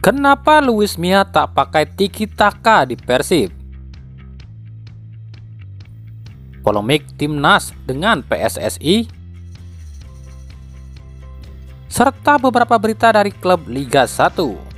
Kenapa Luis Mia tak pakai tiki taka di Persib? Polemik timnas dengan PSSI, serta beberapa berita dari klub Liga 1.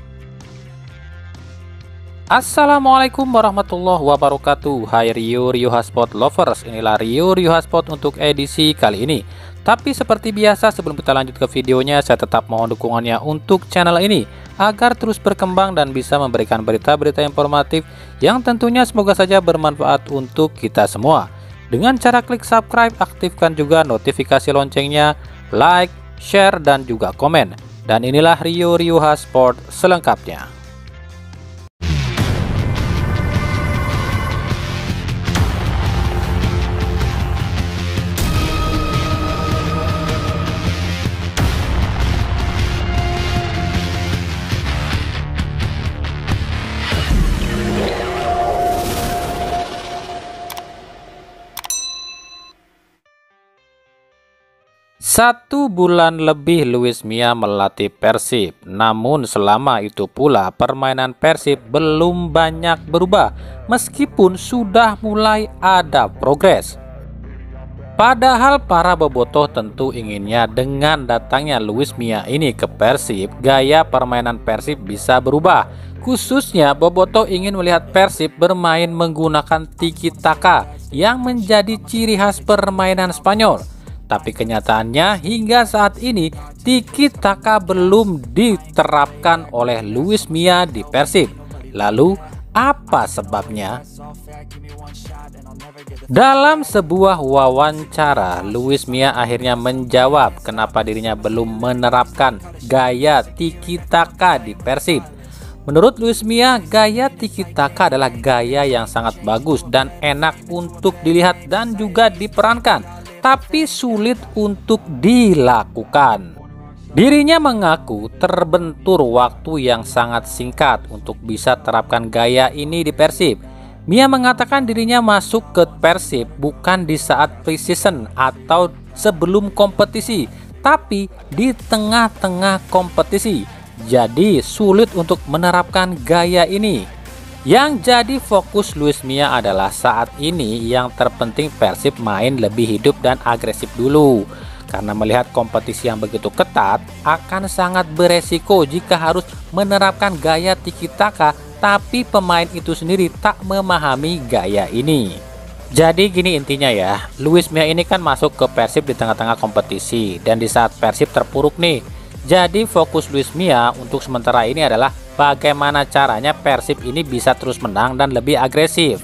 Assalamualaikum warahmatullahi wabarakatuh. Hai Rio Hotspot lovers, inilah Rio Hotspot untuk edisi kali ini. Tapi seperti biasa, sebelum kita lanjut ke videonya, saya tetap mohon dukungannya untuk channel ini agar terus berkembang dan bisa memberikan berita-berita informatif yang tentunya semoga saja bermanfaat untuk kita semua. Dengan cara klik subscribe, aktifkan juga notifikasi loncengnya, like, share, dan juga komen. Dan inilah Rio Hotspot selengkapnya. Satu bulan lebih Luis Mia melatih Persib, namun selama itu pula permainan Persib belum banyak berubah meskipun sudah mulai ada progres. Padahal para bobotoh tentu inginnya dengan datangnya Luis Mia ini ke Persib, gaya permainan Persib bisa berubah. Khususnya bobotoh ingin melihat Persib bermain menggunakan tiki taka yang menjadi ciri khas permainan Spanyol. Tapi kenyataannya hingga saat ini tiki taka belum diterapkan oleh Luis Mia di Persib. Lalu apa sebabnya? Dalam sebuah wawancara, Luis Mia akhirnya menjawab kenapa dirinya belum menerapkan gaya tiki taka di Persib. Menurut Luis Mia, gaya tiki taka adalah gaya yang sangat bagus dan enak untuk dilihat dan juga diperankan, tapi sulit untuk dilakukan. Dirinya mengaku terbentur waktu yang sangat singkat untuk bisa terapkan gaya ini di Persib. Mia mengatakan dirinya masuk ke Persib bukan di saat preseason atau sebelum kompetisi, tapi di tengah-tengah kompetisi. Jadi sulit untuk menerapkan gaya ini. Yang jadi fokus Luis Mia adalah saat ini yang terpenting Persib main lebih hidup dan agresif dulu. Karena melihat kompetisi yang begitu ketat akan sangat beresiko jika harus menerapkan gaya tiki taka tapi pemain itu sendiri tak memahami gaya ini. Jadi gini intinya ya, Luis Mia ini kan masuk ke Persib di tengah-tengah kompetisi dan di saat Persib terpuruk nih. Jadi fokus Luis Mia untuk sementara ini adalah bagaimana caranya Persib ini bisa terus menang dan lebih agresif.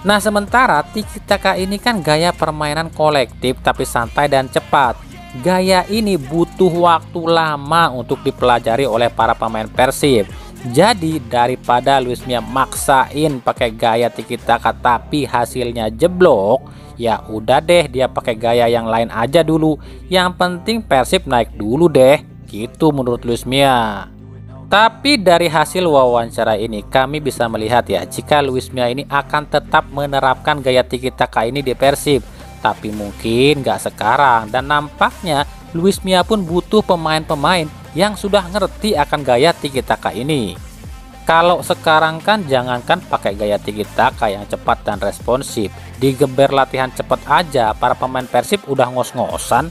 Nah, sementara tiki taka ini kan gaya permainan kolektif tapi santai dan cepat. Gaya ini butuh waktu lama untuk dipelajari oleh para pemain Persib. Jadi daripada Luis Mia maksain pakai gaya tiki taka tapi hasilnya jeblok, ya udah deh dia pakai gaya yang lain aja dulu. Yang penting Persib naik dulu deh. Gitu menurut Luis Mia. Tapi dari hasil wawancara ini kami bisa melihat ya, jika Luis Mia ini akan tetap menerapkan gaya tiki taka ini di Persib. Tapi mungkin gak sekarang, dan nampaknya Luis Mia pun butuh pemain-pemain yang sudah ngerti akan gaya tiki taka ini. Kalau sekarang kan jangankan pakai gaya tiki taka yang cepat dan responsif, digeber latihan cepat aja para pemain Persib udah ngos-ngosan.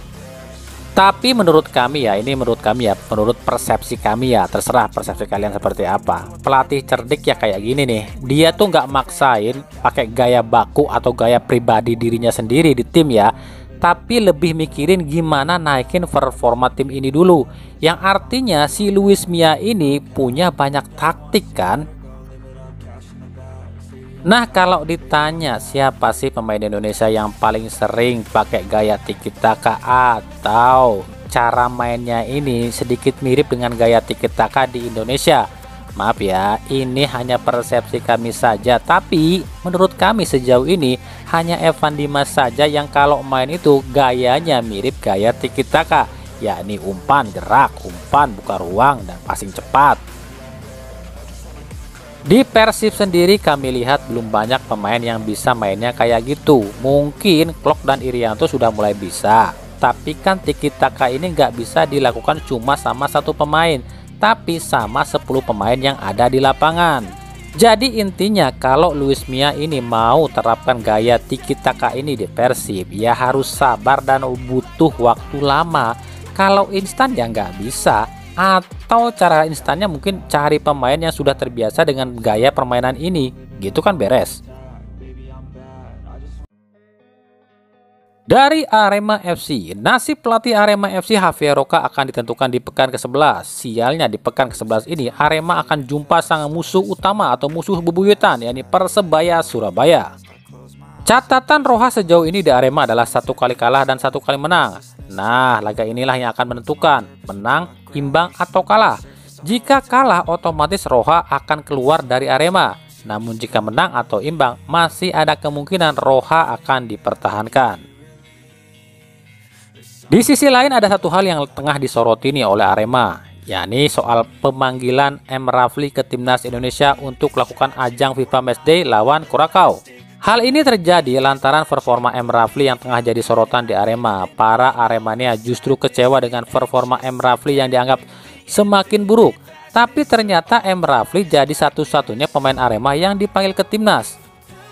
Tapi menurut kami ya, menurut persepsi kami ya, terserah persepsi kalian seperti apa. Pelatih cerdik ya kayak gini nih, dia tuh nggak maksain pakai gaya baku atau gaya pribadi dirinya sendiri di tim ya, tapi lebih mikirin gimana naikin performa tim ini dulu. Yang artinya si Luis Mia ini punya banyak taktik kan. Nah, kalau ditanya siapa sih pemain Indonesia yang paling sering pakai gaya tiki taka atau cara mainnya ini sedikit mirip dengan gaya tiki taka di Indonesia? Maaf ya, ini hanya persepsi kami saja, tapi menurut kami sejauh ini hanya Evan Dimas saja yang kalau main itu gayanya mirip gaya tiki taka, yakni umpan gerak, umpan buka ruang, dan passing cepat. Di Persib sendiri kami lihat belum banyak pemain yang bisa mainnya kayak gitu. Mungkin Klok dan Irianto sudah mulai bisa, tapi kan tiki taka ini nggak bisa dilakukan cuma sama satu pemain, tapi sama 10 pemain yang ada di lapangan. Jadi intinya kalau Luis Milla ini mau terapkan gaya tiki taka ini di Persib, ya harus sabar dan butuh waktu lama. Kalau instan ya nggak bisa, atau cara instannya mungkin cari pemain yang sudah terbiasa dengan gaya permainan ini, gitu kan beres. Dari Arema FC, nasib pelatih Arema FC Javier Roca akan ditentukan di pekan ke-11. Sialnya di pekan ke-11 ini Arema akan jumpa sang musuh utama atau musuh bebuyutan, yakni Persebaya Surabaya. Catatan Roja sejauh ini di Arema adalah 1 kali kalah dan 1 kali menang. Nah, laga inilah yang akan menentukan menang, imbang atau kalah. Jika kalah otomatis Roja akan keluar dari Arema. Namun jika menang atau imbang masih ada kemungkinan Roja akan dipertahankan. Di sisi lain ada satu hal yang tengah disoroti nih oleh Arema, yakni soal pemanggilan M. Rafli ke Timnas Indonesia untuk melakukan ajang FIFA Matchday lawan Curaçao. Hal ini terjadi lantaran performa M. Rafli yang tengah jadi sorotan di Arema. Para Aremania justru kecewa dengan performa M. Rafli yang dianggap semakin buruk. Tapi ternyata M. Rafli jadi satu-satunya pemain Arema yang dipanggil ke Timnas.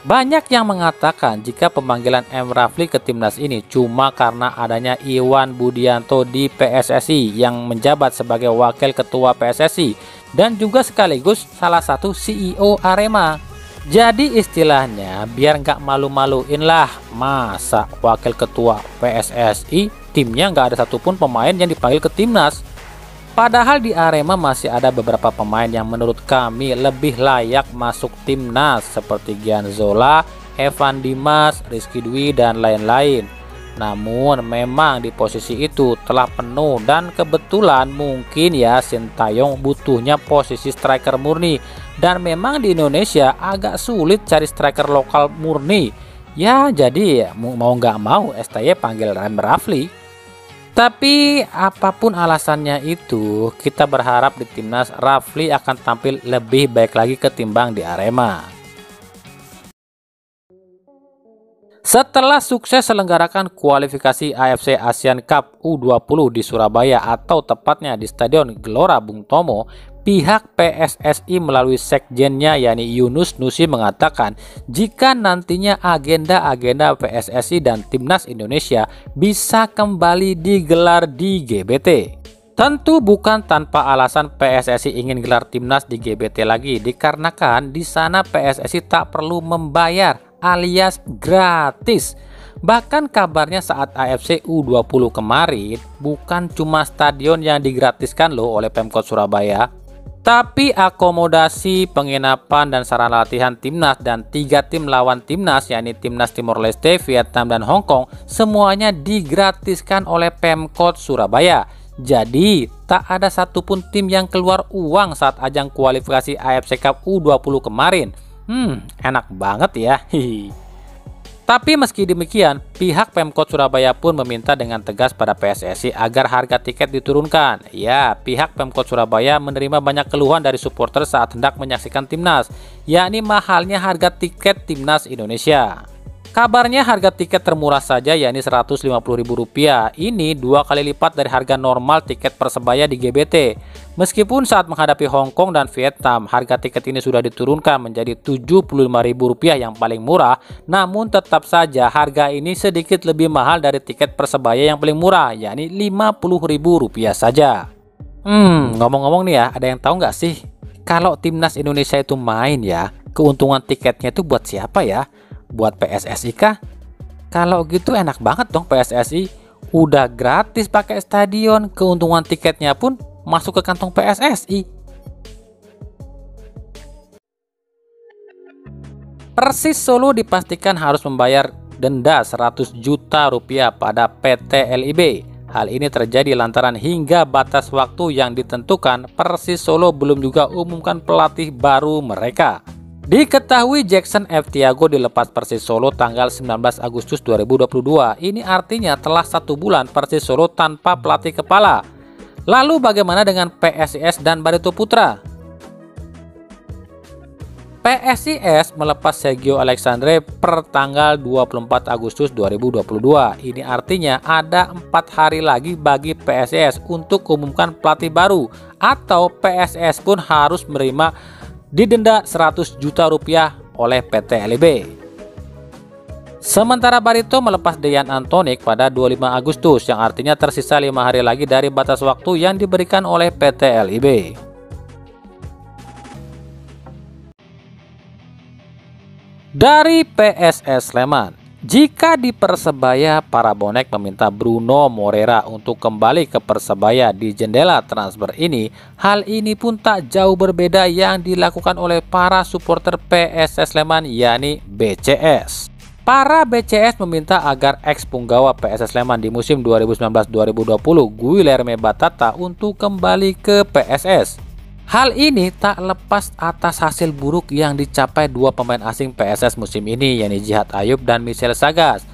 Banyak yang mengatakan jika pemanggilan M. Rafli ke Timnas ini cuma karena adanya Iwan Budianto di PSSI yang menjabat sebagai wakil ketua PSSI dan juga sekaligus salah satu CEO Arema. Jadi istilahnya biar nggak malu-maluin lah, masa wakil ketua PSSI timnya nggak ada satupun pemain yang dipanggil ke Timnas. Padahal di Arema masih ada beberapa pemain yang menurut kami lebih layak masuk Timnas seperti Gian Zola, Evan Dimas, Rizky Dwi, dan lain-lain. Namun memang di posisi itu telah penuh dan kebetulan mungkin ya Sintayong butuhnya posisi striker murni. Dan memang di Indonesia agak sulit cari striker lokal murni. Ya jadi mau nggak mau STY panggil M. Rafli. Tapi apapun alasannya itu, kita berharap di Timnas Rafli akan tampil lebih baik lagi ketimbang di Arema. Setelah sukses selenggarakan kualifikasi AFC Asian Cup U20 di Surabaya atau tepatnya di Stadion Gelora Bung Tomo, pihak PSSI melalui sekjennya yakni Yunus Nusi mengatakan jika nantinya agenda-agenda PSSI dan Timnas Indonesia bisa kembali digelar di GBT. Tentu bukan tanpa alasan PSSI ingin gelar Timnas di GBT lagi, dikarenakan di sana PSSI tak perlu membayar alias gratis. Bahkan kabarnya saat AFC U20 kemarin bukan cuma stadion yang digratiskan loh oleh Pemkot Surabaya, tapi akomodasi, penginapan, dan sarana latihan Timnas dan 3 tim lawan Timnas yakni Timnas Timor Leste, Vietnam, dan Hong Kong semuanya digratiskan oleh Pemkot Surabaya. Jadi tak ada satupun tim yang keluar uang saat ajang kualifikasi AFC Cup U20 kemarin. Enak banget ya. Tapi meski demikian, pihak Pemkot Surabaya pun meminta dengan tegas pada PSSI agar harga tiket diturunkan. Ya, pihak Pemkot Surabaya menerima banyak keluhan dari supporter saat hendak menyaksikan Timnas, yakni mahalnya harga tiket Timnas Indonesia. Kabarnya harga tiket termurah saja yakni Rp150.000. Ini 2 kali lipat dari harga normal tiket Persebaya di GBT. Meskipun saat menghadapi Hong Kong dan Vietnam, harga tiket ini sudah diturunkan menjadi Rp75.000 yang paling murah, namun tetap saja harga ini sedikit lebih mahal dari tiket Persebaya yang paling murah, yakni Rp50.000 saja. Ngomong-ngomong nih ya, ada yang tahu nggak sih? Kalau Timnas Indonesia itu main ya, keuntungan tiketnya itu buat siapa ya? Buat PSSI kah? Kalau gitu enak banget dong PSSI. Udah gratis pakai stadion, keuntungan tiketnya pun masuk ke kantong PSSI. Persis Solo dipastikan harus membayar denda Rp100 juta pada PT LIB. Hal ini terjadi lantaran hingga batas waktu yang ditentukan Persis Solo belum juga umumkan pelatih baru mereka. Diketahui Jackson F. Tiago dilepas Persis Solo tanggal 19 Agustus 2022. Ini artinya telah 1 bulan Persis Solo tanpa pelatih kepala. Lalu bagaimana dengan PSIS dan Barito Putra? PSIS melepas Sergio Alexandre per tanggal 24 Agustus 2022. Ini artinya ada 4 hari lagi bagi PSIS untuk umumkan pelatih baru atau PSS pun harus menerima didenda 100 juta rupiah oleh PT LIB. Sementara Barito melepas Dejan Antonik pada 25 Agustus yang artinya tersisa 5 hari lagi dari batas waktu yang diberikan oleh PT LIB. Dari PSS Sleman, jika di Persebaya para bonek meminta Bruno Moreira untuk kembali ke Persebaya di jendela transfer ini, hal ini pun tak jauh berbeda yang dilakukan oleh para supporter PSS Sleman, yakni BCS. Para BCS meminta agar ex punggawa PSS Sleman di musim 2019-2020 Guilherme Batata untuk kembali ke PSS. Hal ini tak lepas atas hasil buruk yang dicapai dua pemain asing PSS musim ini, yakni Djihad Ayoub dan Michel Sagas.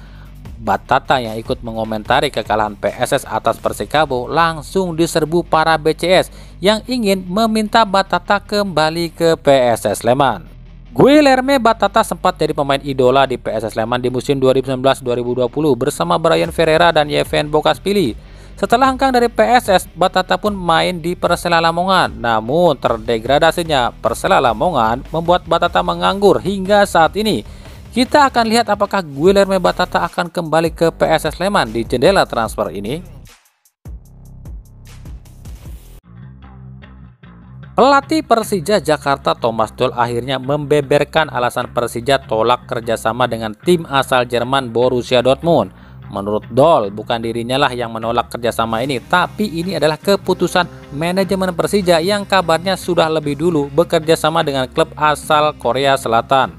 Batata yang ikut mengomentari kekalahan PSS atas Persikabo langsung diserbu para BCS yang ingin meminta Batata kembali ke PSS Sleman. Guilherme Batata sempat jadi pemain idola di PSS Sleman di musim 2019-2020 bersama Brian Ferreira dan Yeven Bokaspili. Setelah hengkang dari PSS, Batata pun main di Persela Lamongan. Namun terdegradasinya Persela Lamongan membuat Batata menganggur hingga saat ini. Kita akan lihat apakah Guilherme Batata akan kembali ke PSS Sleman di jendela transfer ini. Pelatih Persija Jakarta Thomas Doll akhirnya membeberkan alasan Persija tolak kerjasama dengan tim asal Jerman Borussia Dortmund. Menurut Doll, bukan dirinya lah yang menolak kerjasama ini, tapi ini adalah keputusan manajemen Persija yang kabarnya sudah lebih dulu bekerja sama dengan klub asal Korea Selatan.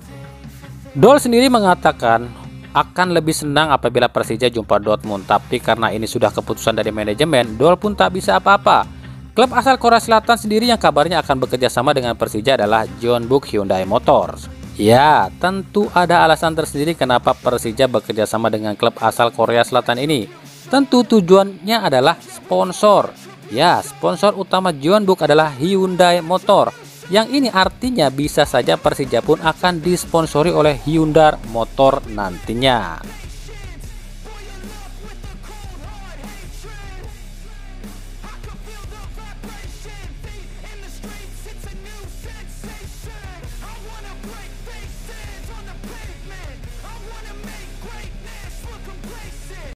Doll sendiri mengatakan akan lebih senang apabila Persija jumpa Dortmund, tapi karena ini sudah keputusan dari manajemen, Doll pun tak bisa apa-apa. Klub asal Korea Selatan sendiri yang kabarnya akan bekerja sama dengan Persija adalah Jeonbuk Hyundai Motors. Ya, tentu ada alasan tersendiri kenapa Persija bekerja sama dengan klub asal Korea Selatan ini. Tentu tujuannya adalah sponsor. Ya, sponsor utama Jeonbuk adalah Hyundai Motor. Yang ini artinya bisa saja Persija pun akan disponsori oleh Hyundai Motor nantinya.